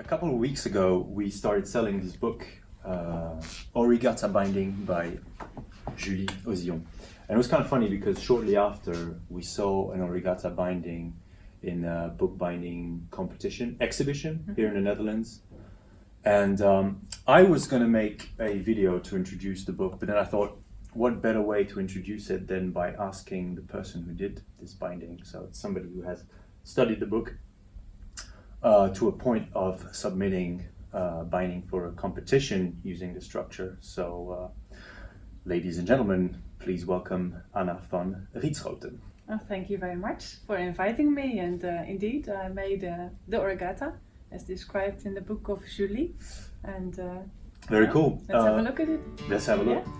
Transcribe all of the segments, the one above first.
couple of weeks ago, we started selling this book, Origata Binding by Julie Auzillon. And it was kind of funny because shortly after, we saw an Origata binding in a bookbinding competition, exhibition here in the Netherlands. And I was going to make a video to introduce the book, but then I thought, what better way to introduce it than by asking the person who did this binding. So it's somebody who has studied the book to a point of submitting binding for a competition using the structure. So ladies and gentlemen, please welcome Anna van Rietschoten. Oh, thank you very much for inviting me, and indeed I made the Origata as described in the book of Julie, and very cool. Let's have a look at it. Let's have a look. Yeah.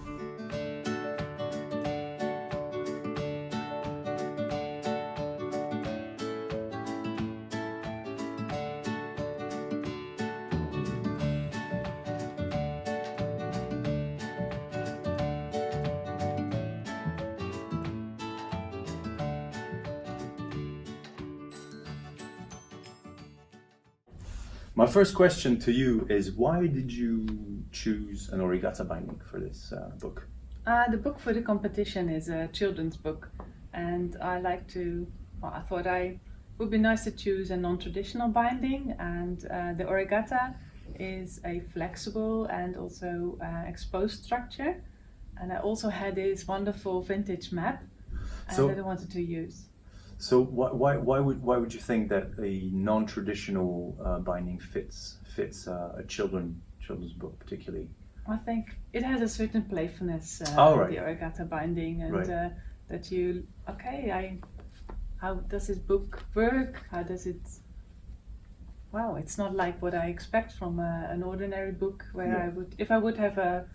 My first question to you is, why did you choose an Origata binding for this book? The book for the competition is a children's book, and I thought I would be nice to choose a non-traditional binding, and the Origata is a flexible and also exposed structure, and I also had this wonderful vintage map that I wanted to use. So why would you think that a non-traditional binding fits a children's book particularly? I think it has a certain playfulness, the Origata binding, and how does this book work? How does it? Wow, it's not like what I expect from an ordinary book where if I would have a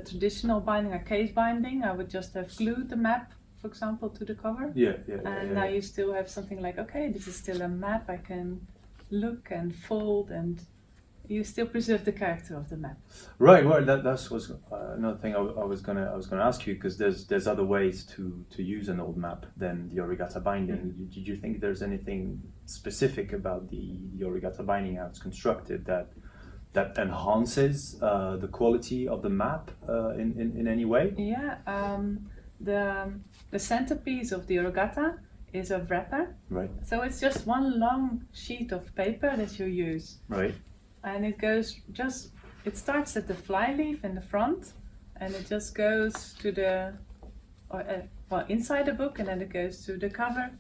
traditional binding, a case binding, I would just have glued the map, for example, to the cover. Now you still have something like, okay, this is still a map. I can look and fold, and you still preserve the character of the map. Right. Well, that was another thing I was gonna ask you, because there's other ways to use an old map than the Origata binding. Mm-hmm. Did you think there's anything specific about the Origata binding, how it's constructed, that enhances the quality of the map in any way? Yeah. The centerpiece of the Origata is a wrapper. Right. So it's just one long sheet of paper that you use. Right. And it starts at the flyleaf in the front, and it just goes to inside the book, and then it goes to the cover,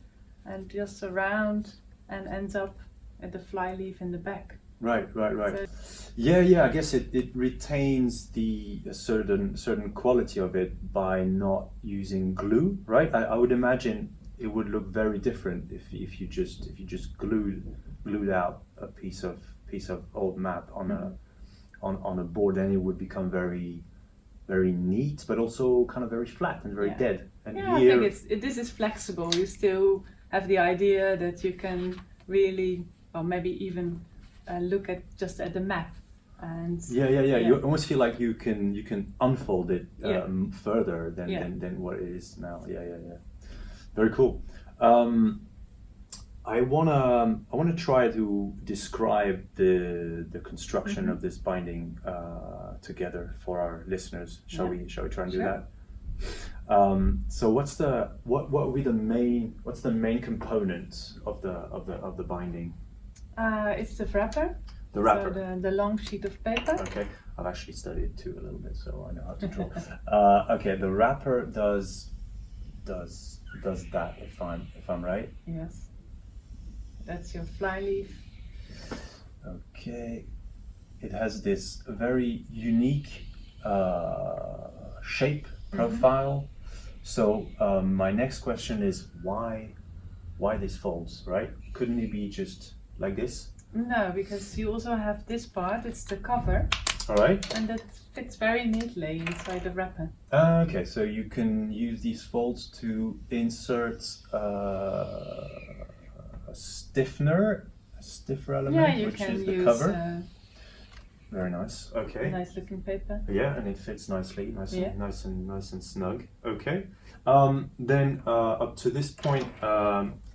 and just around, and ends up at the flyleaf in the back. Right. Yeah. I guess it retains a certain quality of it by not using glue, right? I would imagine it would look very different if you just glued out a piece of old map on a board. Then it would become very, very neat, but also kind of very flat and very dead. And here, I think this is flexible. You still have the idea that you can really, or maybe even look at the map, and you almost feel like you can unfold it further than what it is now. Very cool. I wanna try to describe the construction of this binding together for our listeners. Shall we try and do that? So what's the main component of the binding? It's the wrapper. The wrapper. So the long sheet of paper. Okay, I've actually studied it too a little bit, so I know how to draw. Okay, the wrapper does that, if I'm right. Yes. That's your flyleaf. Okay, it has this very unique shape profile. So my next question is, why these folds, right? Couldn't it be just like this? No, because you also have this part, it's the cover. All right. And that fits very neatly inside the wrapper. Okay, so you can use these folds to insert a stiffer element, Yeah, you which can is the use cover. Very nice. Okay. Nice looking paper. Yeah, and it fits nicely, nice and snug. Okay. Then up to this point,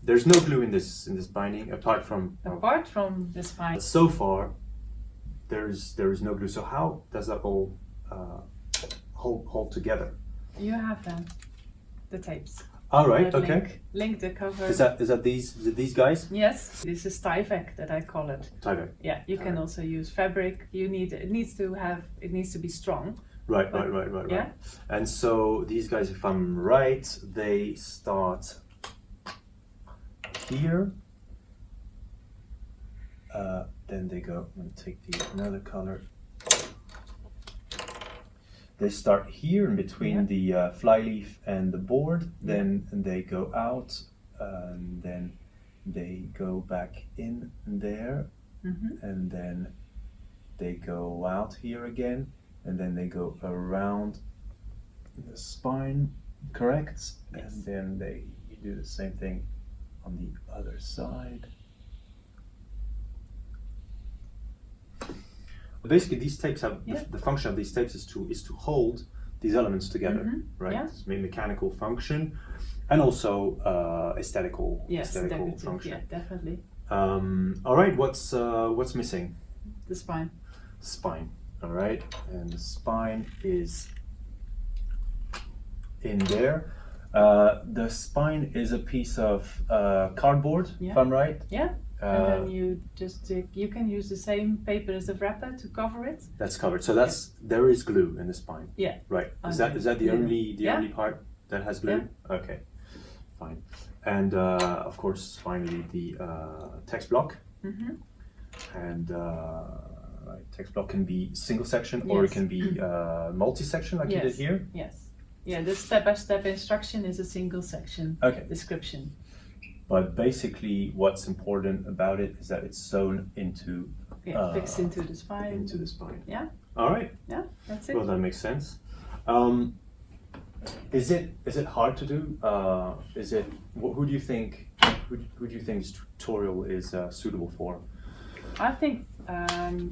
there's no glue in this binding apart from The spine. so far. There is no glue. So how does that all hold together? You have the tapes. All right. That Okay. Link the cover. Is that these guys? Yes, this is Tyvek that I call it. Tyvek. Yeah, you can also use fabric. It needs to be strong. Right. Yeah. And so these guys, if I'm right, they start here. Then they go. I'm gonna take another color. They start here in between the flyleaf and the board. Then they go out, and then they go back in there, and then they go out here again, and then they go around the spine, correct? Yes. And then you do the same thing on the other side. Basically, these tapes have the function of these tapes is to hold these elements together, right? Yeah. It's a mechanical function, and also aesthetical function. Yeah, definitely. All right, what's missing? The spine. Spine. All right, and the spine is in there. The spine is a piece of cardboard, if I'm right. Yeah. And then you can use the same paper as the wrapper to cover it. That's covered. So there is glue in the spine. Yeah. Right. Is that the only part that has glue? Yeah. Okay. Fine. And of course, finally the text block. And text block can be single section or it can be multi-section like you did here. Yes. Yeah. The step-by-step instruction is a single section description. But basically, what's important about it is that it's sewn into fixed into the spine. Into the spine. Yeah. All right. Yeah, that's it. Well, that makes sense. Is it hard to do? Who do you think this tutorial is suitable for? I think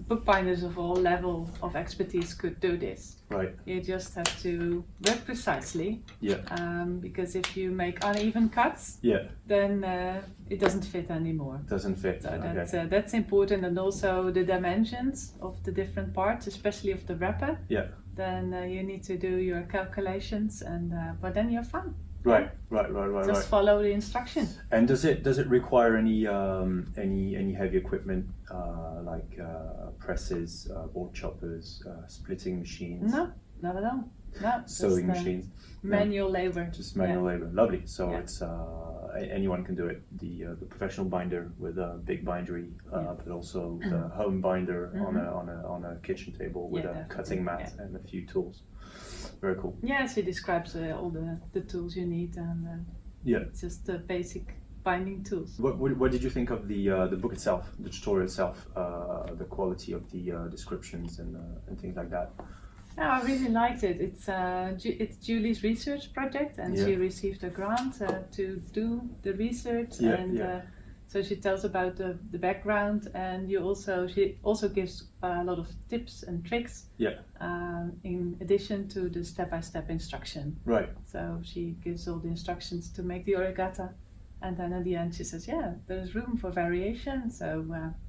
bookbinders of all level of expertise could do this. Right. You just have to work precisely. Yeah. Because if you make uneven cuts, then it doesn't fit anymore. Doesn't fit. So that's important, and also the dimensions of the different parts, especially of the wrapper. Yeah. Then you need to do your calculations, and but then you're fine. Right. Just follow the instructions. And does it require any heavy equipment like presses, board choppers, splitting machines? No, not at all. No. Sewing machines. Manual labor. Just manual labor. Lovely. So it's anyone can do it. The professional binder with a big bindery, but also the home binder on a kitchen table with a cutting mat and a few tools. Very cool. Yeah, she describes all the tools you need, and it's just the basic binding tools. What did you think of the book itself, the tutorial itself, the quality of the descriptions and things like that? No, I really liked it. It's Julie's research project, and she received a grant to do the research, so she tells about the background, and she also gives a lot of tips and tricks. Yeah. In addition to the step-by-step instruction. Right. So she gives all the instructions to make the Origata, and then at the end she says, there's room for variation. So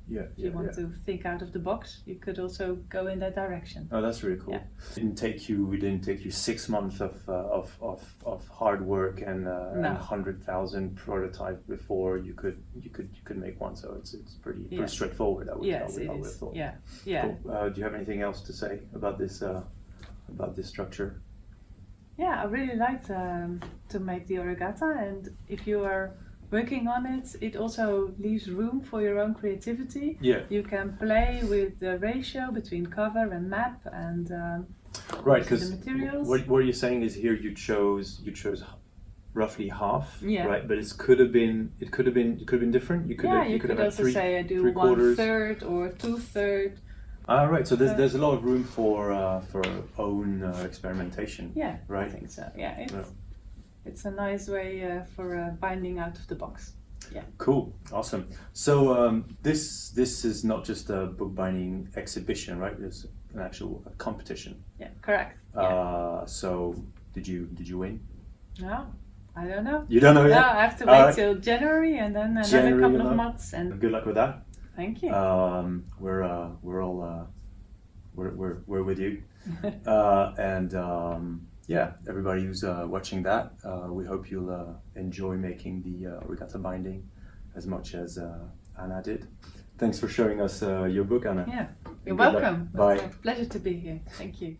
if you want to think out of the box, you could also go in that direction. Oh, that's really cool. Yeah. It didn't take you 6 months of hard work and 100,000 prototypes before you could make one. So it's pretty straightforward. I would have thought. Yeah. Cool. Do you have anything else to say about this structure? Yeah, I really like to make the Origata, and if you are working on it, it also leaves room for your own creativity. Yeah. You can play with the ratio between cover and map and right, because the materials. What you're saying is here you chose roughly half, right? But it could have been different. You could have also say I do 1/3 or 2/3. Right, so there's a lot of room for own experimentation. Yeah, right. I think so. Yeah, it's a nice way for binding out of the box. Yeah. Cool, awesome. So this is not just a bookbinding exhibition, right? It's an actual competition. Yeah, correct. Yeah. So did you win? No, I don't know. You don't know No, yet? I have to wait till January and then another January couple of alone? months. And Good luck with that. thank you. We're all we're with you, yeah, everybody who's watching that, we hope you'll enjoy making the Origata binding as much as Anna did. Thanks for showing us your book, Anna. Yeah, you're Good luck. welcome. Bye. It's a pleasure to be here. Thank you.